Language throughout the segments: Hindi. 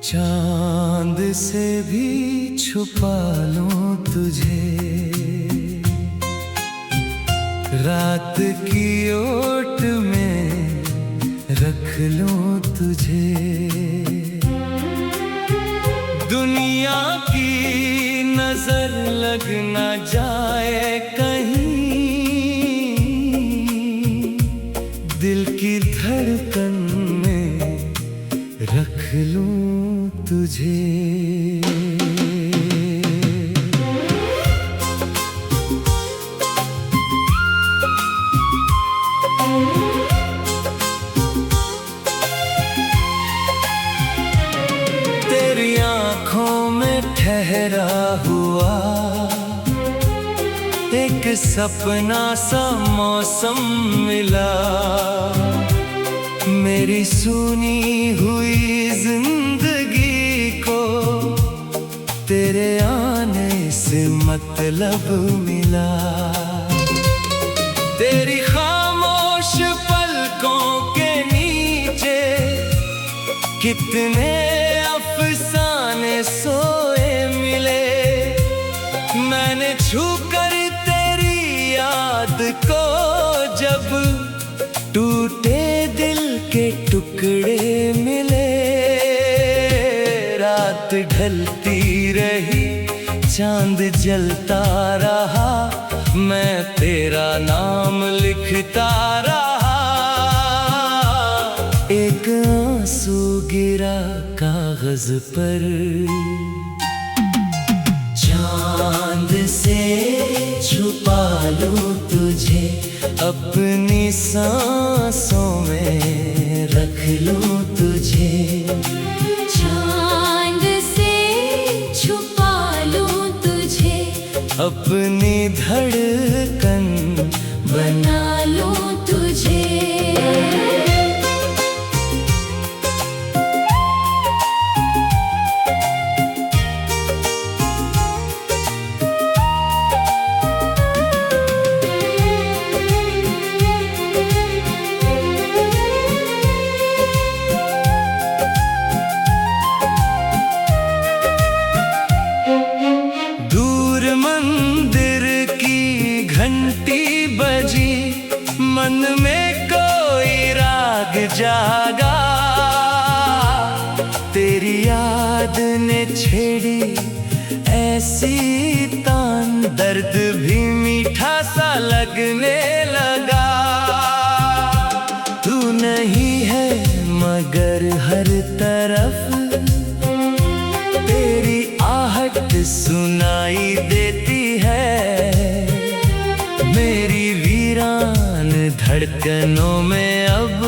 चांद से भी छुपा लूं तुझे, रात की ओट में रख लूं तुझे। दुनिया की नजर लग न जाए कहीं, दिल की धड़कन में रख लूं तुझे। तेरी आँखों में ठहरा हुआ एक सपना सा मौसम मिला, मेरी सुनी हुई जिंदगी को तेरे आने से मतलब मिला। तेरी खामोश पलकों के नीचे कितने अफसाने सोए मिले, मैंने छूकर तेरी याद को जब टूटे दिल के टुकड़े मिले। रात ढलती रही चांद जलता रहा, मैं तेरा नाम लिखता रहा। एक आंसू गिरा कागज पर, चांद से छुपा लूं तुझे, अपनी सांसों में रख लूं तुझे। चांद से छुपा लूं तुझे, अपनी धड़कन बना लूं तुझे। घंटी बजी, मन में कोई राग जागा, तेरी याद ने छेड़ी ऐसी तान, दर्द भी मीठा सा लगने लगा। तू नहीं है मगर हर तरफ तेरी आहट सुनाई देती है, मेरी वीरान धड़कनों में अब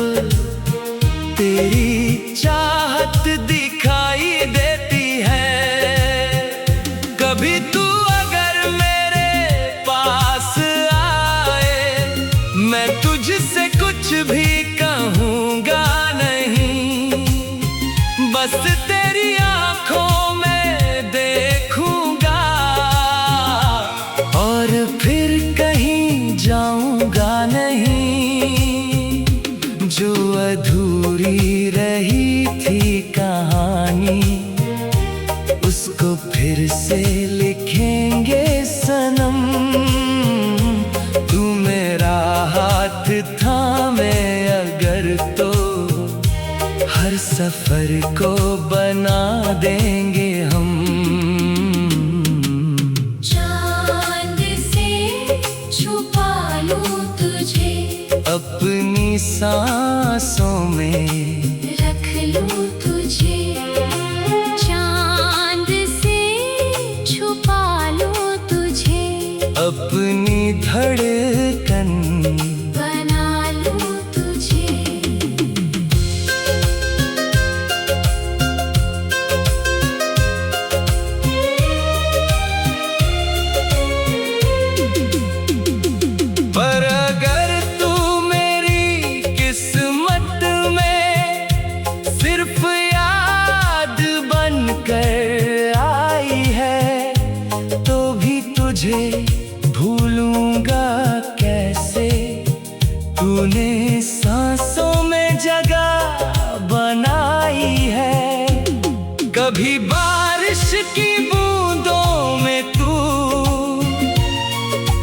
तेरी चाहत दिखाई देती है। कभी तू अगर मेरे पास आए, मैं तुझसे कुछ भी कहूँगा नहीं, बस तेरी आँखों में देखूँगा और फिर कहीं जाऊंगा नहीं। जो अधूरी रही थी कहानी, उसको फिर से लिखेंगे सनम। तू मेरा हाथ थामे अगर तो हर सफर को बना देंगे हम। अपनी सांसों में रख लूं तुझे, चांद से छुपा लूं तुझे, अपनी धड़कन बना लूं तुझे। पर अगर किस्मत में सिर्फ याद बनकर आई है, तो भी तुझे भूलूंगा कैसे। तूने सांसों में जगह बनाई है, कभी बारिश की बूंदों में तू,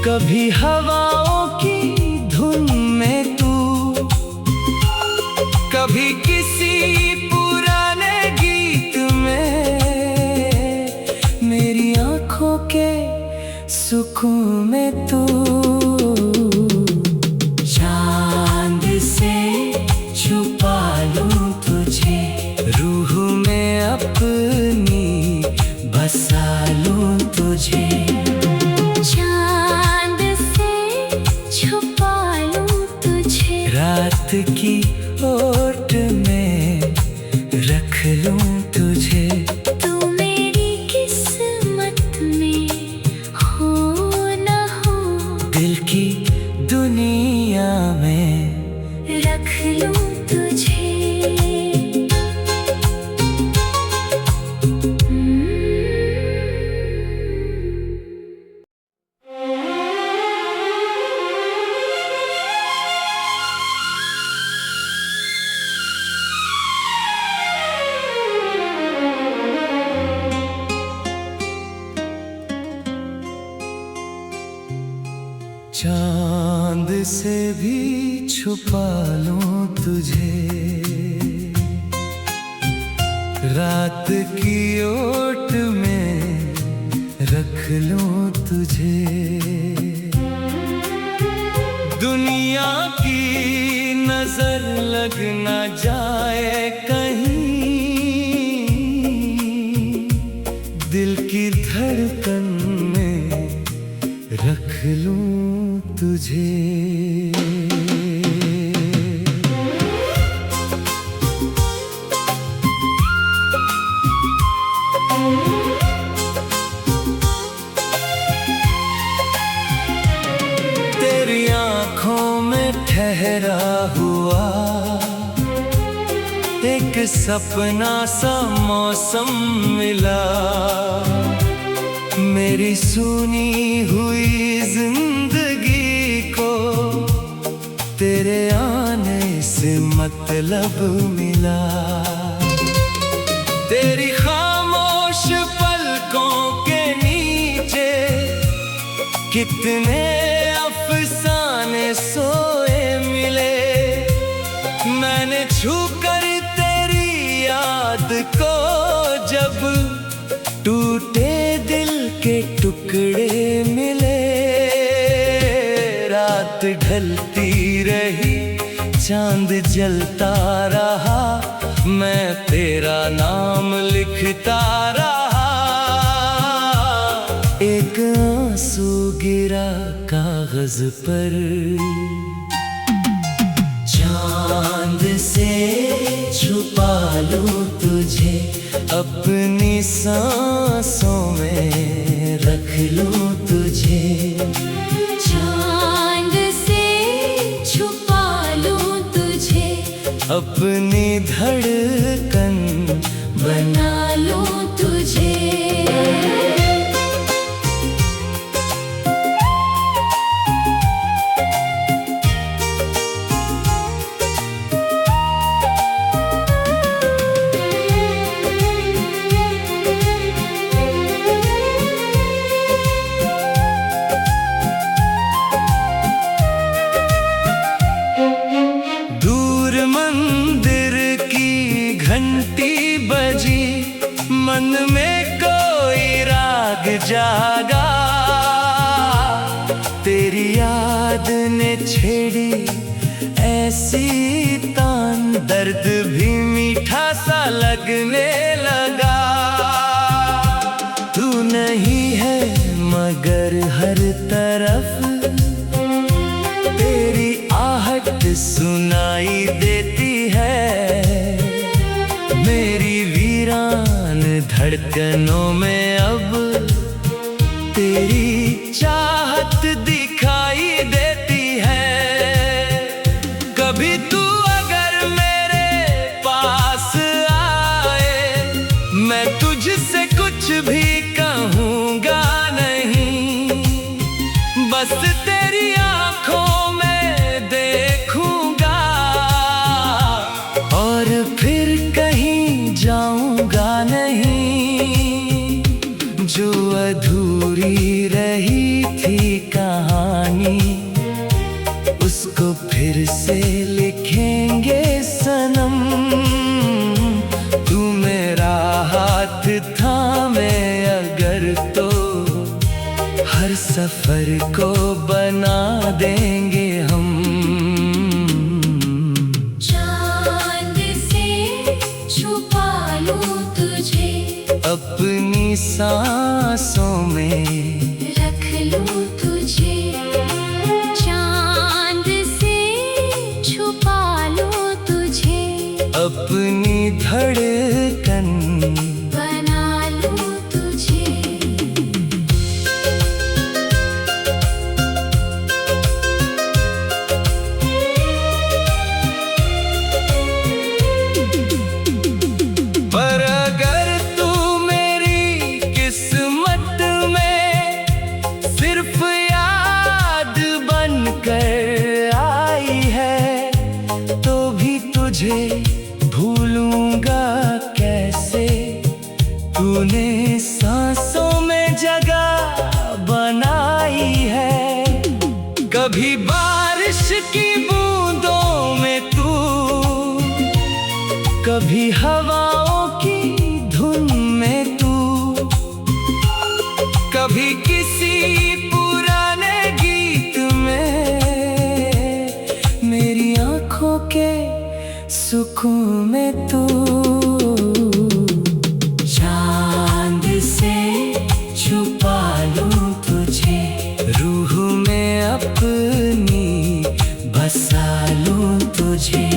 कभी हवाओं की धुन में तू, कभी किसी पुराने गीत में, मेरी आंखों के सुकून में तू। चांद से छुपा लूं तुझे, रूह में अपनी बसा लूं तुझे। चांद से छुपा लूं तुझे, रात की ओट में रख लूं तुझे। तू मेरी किस्मत में हो न हो, दिल की दुनिया में रख लूं तुझे। चांद से भी छुपा लूं तुझे, रात की ओट में रख लूं तुझे। दुनिया की नजर लग न जाए कहीं, दिल की धड़कन में रख लूं तुझे। तेरी आंखों में ठहरा हुआ एक सपना सा मौसम मिला, मेरी सुनी हुई जिंदगी को तेरे आने से मतलब मिला। तेरी खामोश पलकों के नीचे कितने अफसाने सोए मिले, मैंने छूकर तेरी याद को जब टूटे दिल के टुकड़े मिले। रात ढलती रही, चांद जलता रहा, मैं तेरा नाम लिखता रहा। एक आंसू गिरा कागज पर, चांद से छुपा लूं तुझे, अपनी सांसों में रख लूं तुझे। चांद से छुपा लूं तुझे, अपनी धड़कन बना लूं तुझे। घंटी बजी, मन में कोई राग जागा, तेरी याद ने छेड़ी ऐसी तान, दर्द भी मीठा सा लगने लगा। तू नहीं है मगर हर तरफ तेरी आहट सुनाई देती है, मेरी वीरान धड़कनों में अब तेरी चाहत दिखाई देती है। कभी तू अगर मेरे पास आए, मैं तुझसे कुछ भी कहूँगा नहीं, बस तेरी आंखों में देखूँगा और फिर कहीं जाऊँगा नहीं। सफर को बना देंगे हम। चांद से छुपा लूं तुझे, अपनी सांसों में रख लूं तुझे। चांद से छुपा लूं तुझे, अपनी धड़कन बना लूं तुझे। पर अगर तू मेरी किस्मत में सिर्फ याद बनकर आई है, तो भी तुझे भूलूंगा कैसे। तूने सांसों में जगह बनाई है, कभी बारिश की बूंदों में तू, कभी हवाओं की धुन में तू, कभी किसी पुराने गीत में, मेरी आंखों के सुकून में तू। चांद से छुपा लूं तुझे, रूह में अपनी बसा लूं तुझे।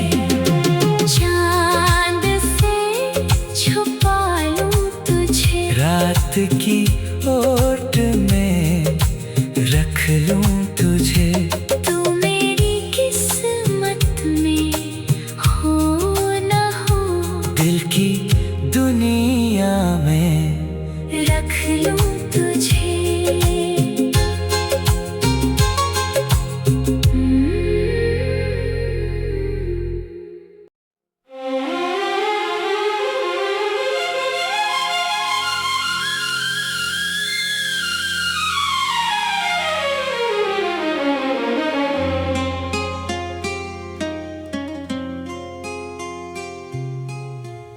चांद से छुपा लूं तुझे, रात की ओट में रख लूं तुझे। तू मेरी किस्मत में हो न हो, दिल की दुनिया में रख लूं तुझे।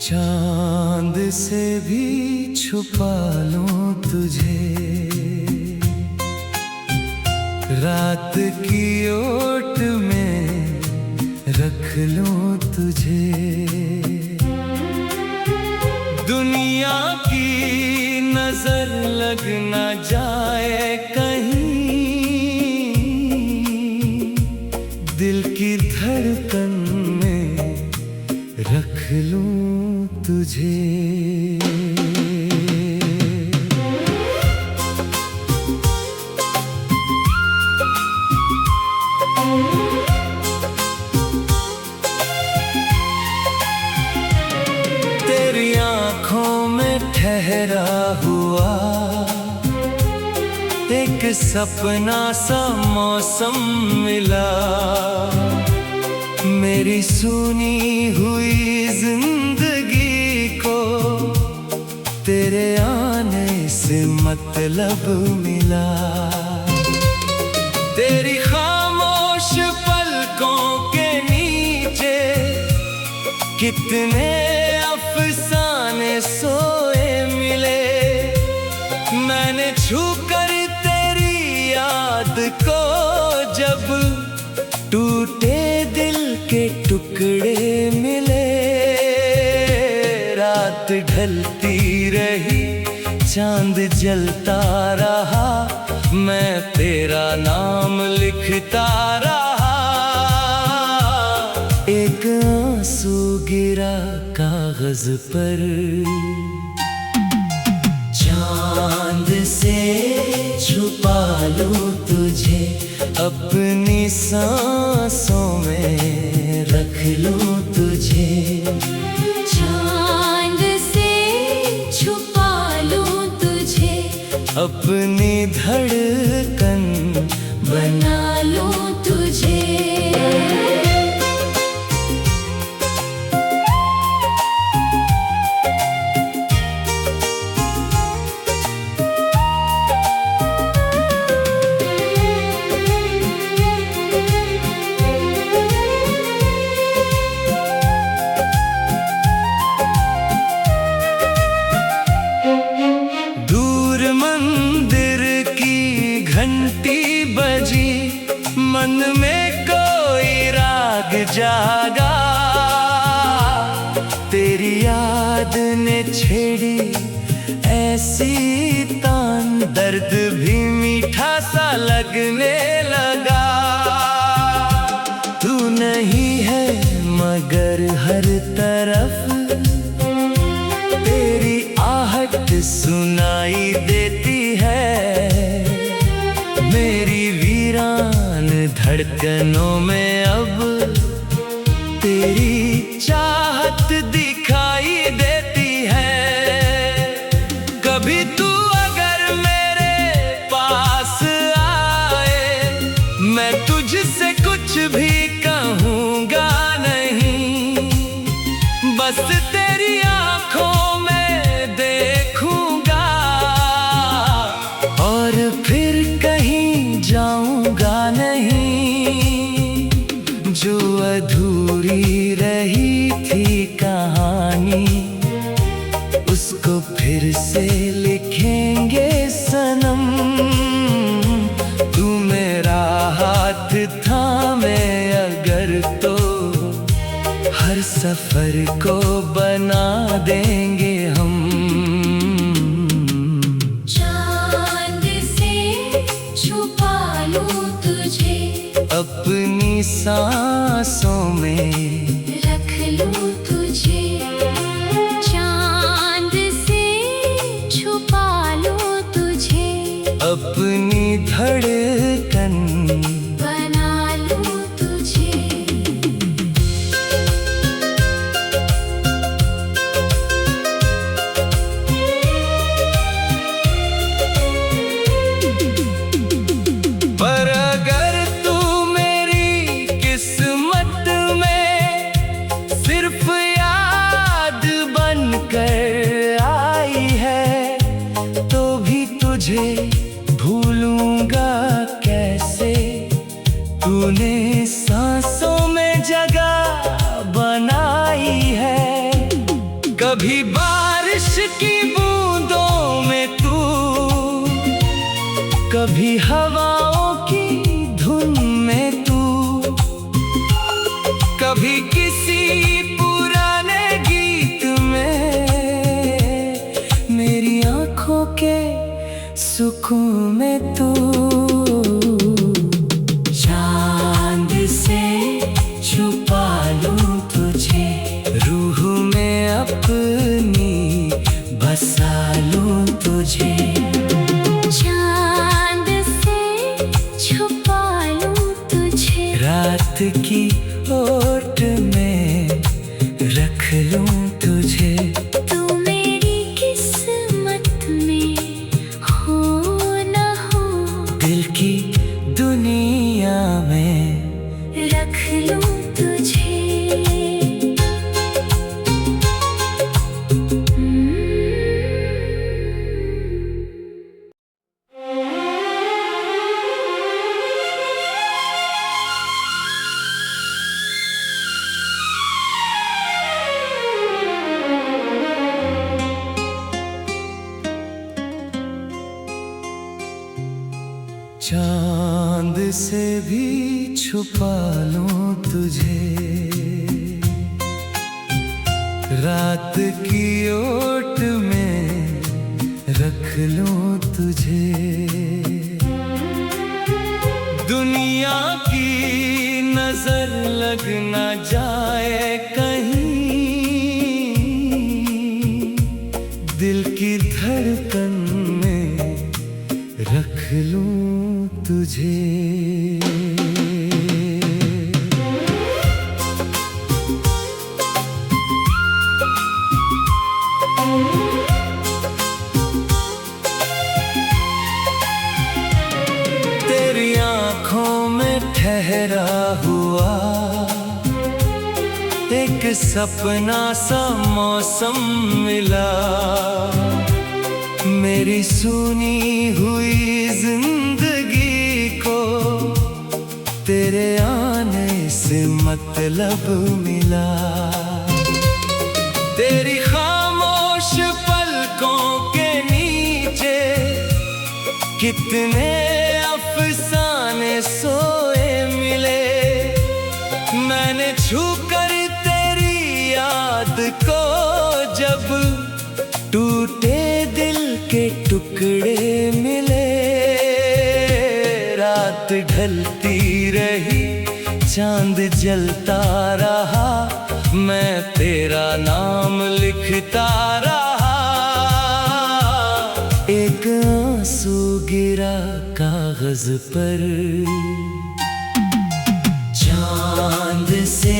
चांद से भी छुपा लूं तुझे, रात की ओट में रख लूं तुझे। दुनिया की नजर लग न जाए कहीं, दिल की धड़कन में रख लूं तुझे। तेरी आंखों में ठहरा हुआ एक सपना सा मौसम मिला, मेरी सुनी हुई जिंदगी को तेरे आने से मतलब मिला। तेरी खामोश पलकों के नीचे कितने अफसाने सोए मिले, मैंने छूकर तेरी याद को जब टूटे दिल के टुकड़े मिले। रात ढलती रही, चांद जलता रहा, मैं तेरा नाम लिखता रहा। एक आंसू गिरा कागज पर, चांद से छुपा लूं तुझे, अपनी सांसों में रख लूं तुझे। चांद से छुपा लूं तुझे, अपनी धड़कन बना लूं तुझे। दूर मंदिर की घंटी याद ने छेड़ी ऐसी तान, दर्द भी मीठा सा लगने लगा। तू नहीं है मगर हर तरफ तेरी आहट सुनाई देती है। मेरी वीरान धड़कनों में अब तेरी चाहत दिखाई देती है। कभी तू अगर मेरे पास आए, मैं तुझसे कुछ भी कहूँगा नहीं, बस तेरी आँखों में देखूँगा और फिर कहीं जाऊँगा नहीं। जो अधूरी रही थी कहानी, उसको फिर से लिखेंगे सनम। तू मेरा हाथ थामे अगर तो हर सफर को बना देंगे हम। चांद से छुपा लूं तुझे, अपनी सांसों में रख लूं तुझे। चांद से छुपा लूं तुझे, अपनी धड़कन बना लूं तुझे। पर अगर तू मेरी किस्मत में सिर्फ याद बनकर आई है, तो भी तुझे भूलूंगा कैसे। तूने सांसों में जगह बनाई है। कभी बारिश की बूंदों में तू, कभी हवाओं की धुन में तू, कभी किसी पुराने गीत में, मेरी आँखों के सुकून में तू। चांद से छुपा लूं तुझे, रूह में अपनी बसा लूं तुझे। चांद से छुपा लूं तुझे, रात की ओट में रख लूं तुझे। तू मेरी किस्मत में हो न हो, दिल की दुनिया में रख लूं तुझे। चांद से भी छुपा लूं तुझे, रात की ओट में रख लूं तुझे। दुनिया की नजर लग ना जाए कहीं, दिल की धड़कन में रख लूं तुझे। तेरी आँखों में ठहरा हुआ एक सपना सा मौसम मिला। मेरी सुनी हुई जिंदगी को तेरे आने से मतलब मिला। तेरी खामोश पलकों के नीचे कितने अफसाने सोए मिले। मैंने छूकर तेरी याद को टूटे दिल के टुकड़े मिले। रात ढलती रही, चांद जलता रहा, मैं तेरा नाम लिखता रहा। एक आंसू गिरा कागज पर, चांद से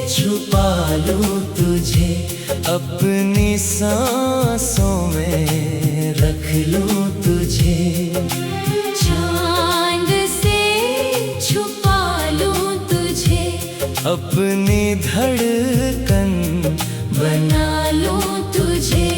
छुपा लूं तुझे, अपनी सांसों में रख लूं तुझे। चांद से छुपा लूं तुझे, अपनी धड़कन बना लूं तुझे।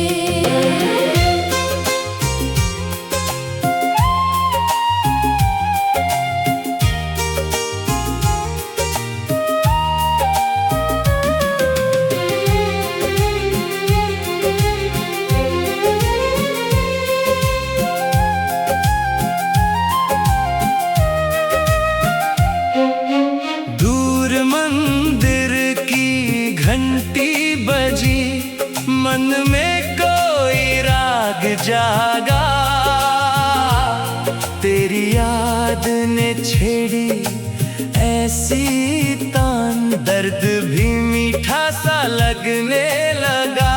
घंटी बजी, मन में कोई राग जागा। तेरी याद ने छेड़ी ऐसी तान, दर्द भी मीठा सा लगने लगा।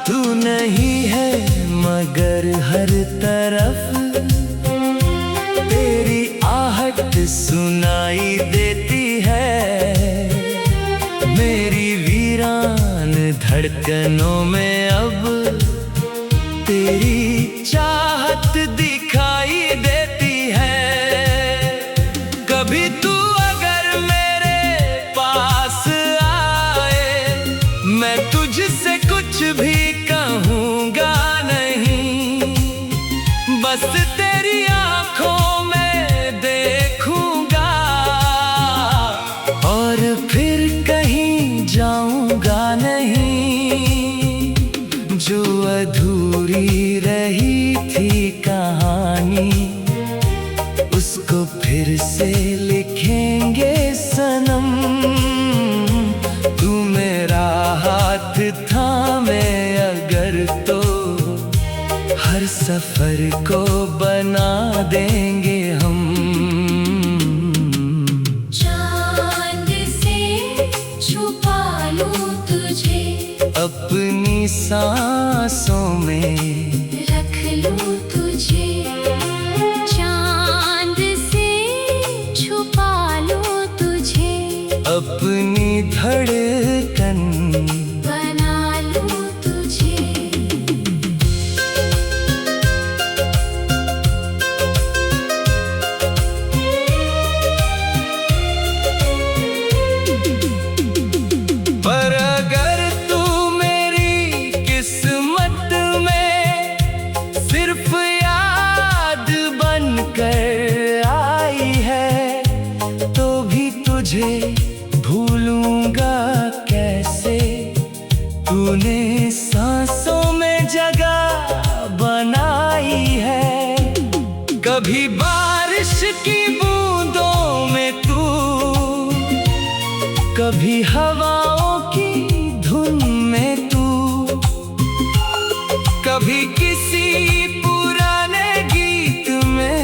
तू नहीं है मगर हर तरफ तेरी आहट सुनाई देती है। मेरी वीरान धड़कनों में अब तेरी चाहत दिखाई देती है। कभी तू अगर मेरे पास आए, मैं तुझसे कुछ भी कहूँगा नहीं, बस तेरी आँखों में देखूँगा और फिर कहीं जाऊंगा नहीं। जो अधूरी रही थी कहानी, उसको फिर से लिखेंगे सनम। तू मेरा हाथ थामे अगर तो हर सफर को बना देंगे हम। अपनी सांसों में रख लूं तुझे। चांद से छुपा लूं तुझे, अपनी धड़कन बना लूं तुझे। पर अगर सिर्फ याद बनकर आई है, तो भी तुझे भूलूंगा कैसे। तूने सांसों में जगह बनाई है, कभी बारिश की बूंदों में तू, कभी हवाओं की धुन में तू, कभी किसी पुराने गीत में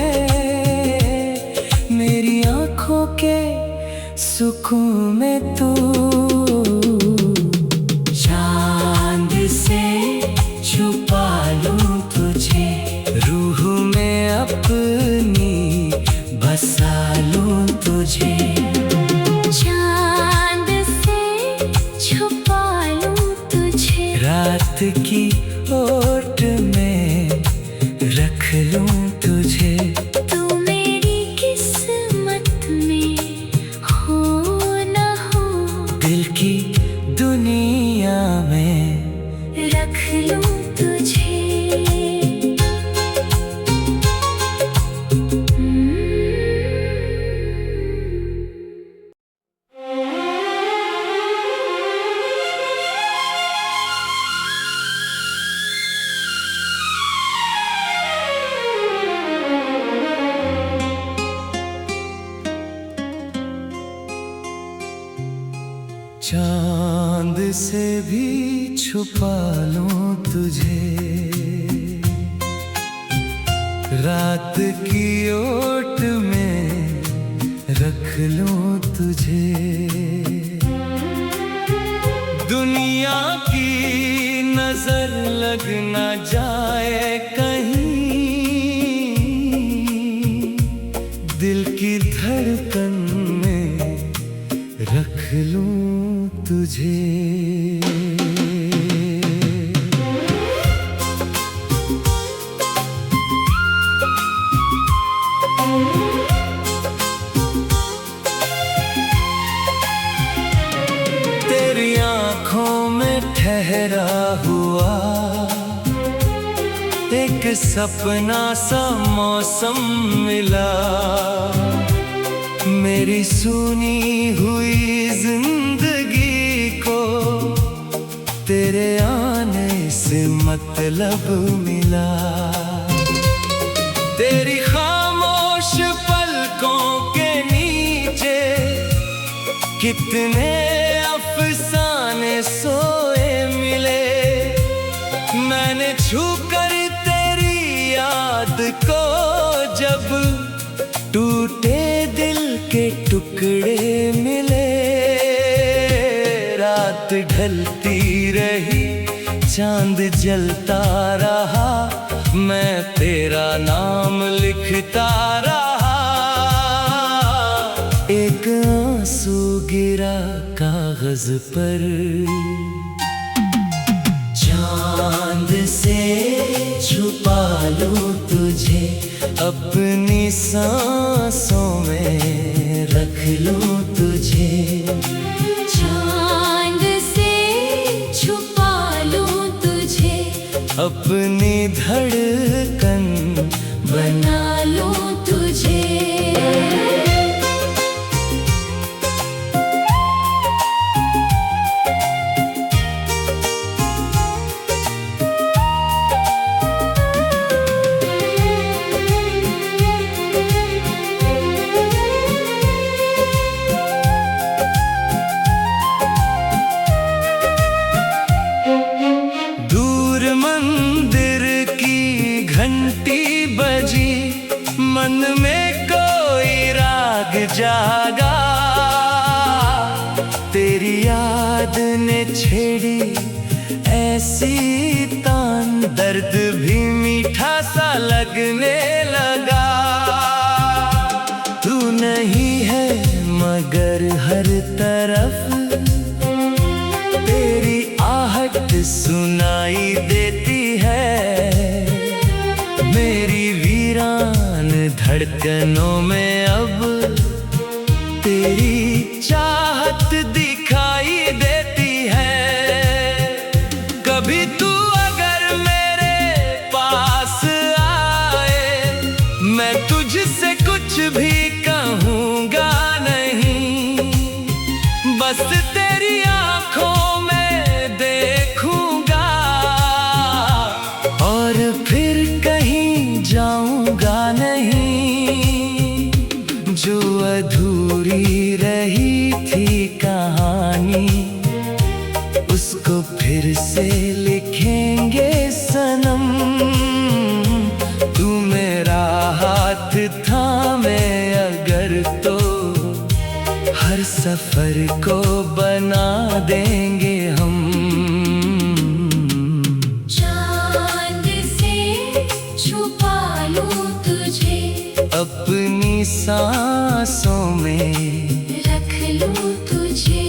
मेरी आँखों के सुकून में तू। चांद से छुपा लूं तुझे, रूह में अपनी बसा लूं तुझे। चांद से छुपा लूं तुझे, रात की ओट में रख लूं तुझे। तू मेरी किस्मत में हो न हो, दिल की दुनिया में रख लूं तुझे। चांद से भी छुपा लूं तुझे, रात की ओट में रख लूं तुझे। दुनिया की नजर लग न जाए कहीं, दिल की धड़कन में रख लूं तुझे। तेरी आँखों में ठहरा हुआ एक सपना सा मौसम मिला, मेरी सुनी हुई जिंदगी को तेरे आने से मतलब मिला। तेरी खामोश पलकों के नीचे कितने अफसाने सोए मिले, मैंने छूकर तेरी याद को जब टूटे दिल के टुकड़े मिले। रात ढलती रही चांद जलता रहा, मैं तेरा नाम लिखता रहा। एक आंसू गिरा कागज पर, चांद से छुपा लूं तुझे, अपनी सांसों में रख लूं तुझे। चांद से छुपा लूं तुझे, अपनी धड़कन बना लूं तुझे। घंटी बजी, मन में कोई राग जागा, तेरी याद ने छेड़ी ऐसी तान, दर्द भी मीठा सा लगने लगा। तू नहीं है मगर हर तरफ तेरी आहट सुनाई देती है, मेरी वीरान धड़कनों में अब तेरी चाहत दिखाई देती है। कभी तू अगर मेरे पास आए, मैं तुझसे कुछ भी कहूँगा नहीं, बस तेरी आँखों में देखूँगा और फिर कहीं जाऊंगा नहीं। जो अधूरी रही थी कहानी, उसको फिर से लिखेंगे सनम। तू मेरा हाथ थामे अगर तो हर सफर को बना देंगे हम। अपनी सांसों में रख लूं तुझे,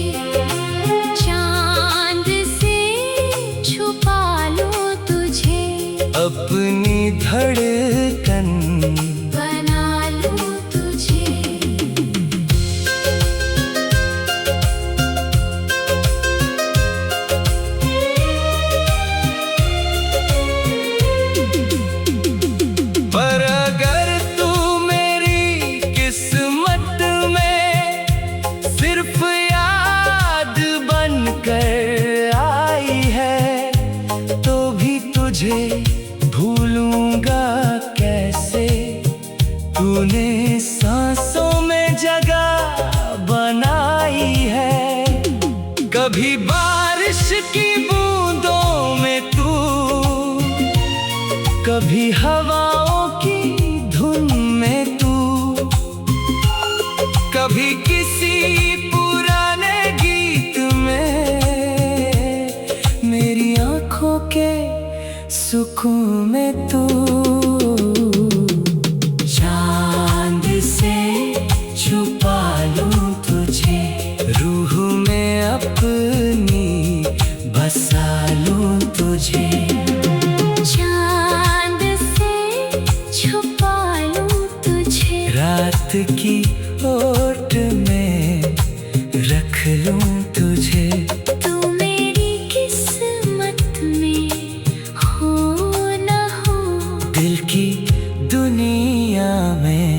चांद से छुपा लूं तुझे, अपनी धड़कन बना लूं तुझे। पर अगर सिर्फ याद बनकर आई है, तो भी तुझे भूलूंगा कैसे। तूने सांसों में जगह बनाई है, कभी बारिश की कभी हवाओं की धुन में तू, कभी किसी पुराने गीत में, मेरी आंखों के सुकून में तू। चांद से छुपा लूं तुझे, रूह में अपनी बसा लूं तुझे। चांद से छुपा लूं तुझे, रात की ओट में रख लूं तुझे। तू मेरी किस्मत में हो न हो, दिल की दुनिया में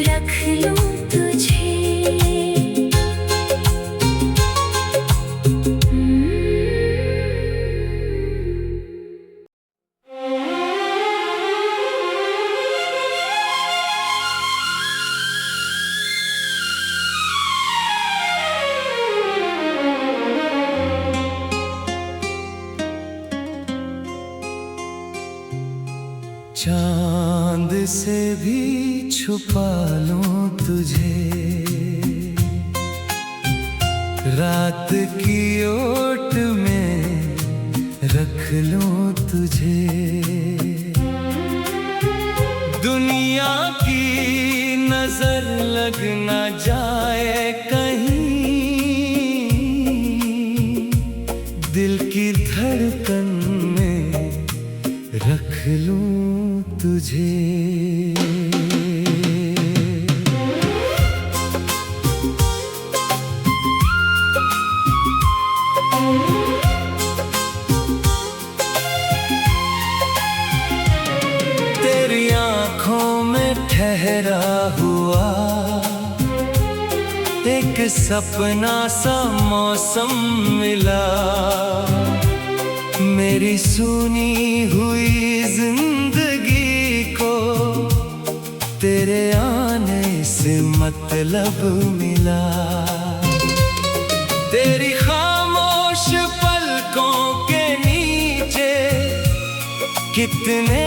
रख लूं तुझे। चांद से भी छुपा लूं तुझे, रात की ओट में रख लूं तुझे। दुनिया की नजर लग न जाए कहीं, दिल की धड़कन में रख लूं तुझे। तेरी आंखों में ठहरा हुआ एक सपना सा मौसम मिला, मेरी सुनी हुई जिंदगी को तेरे आने से मतलब मिला। तेरी खामोश पलकों के नीचे कितने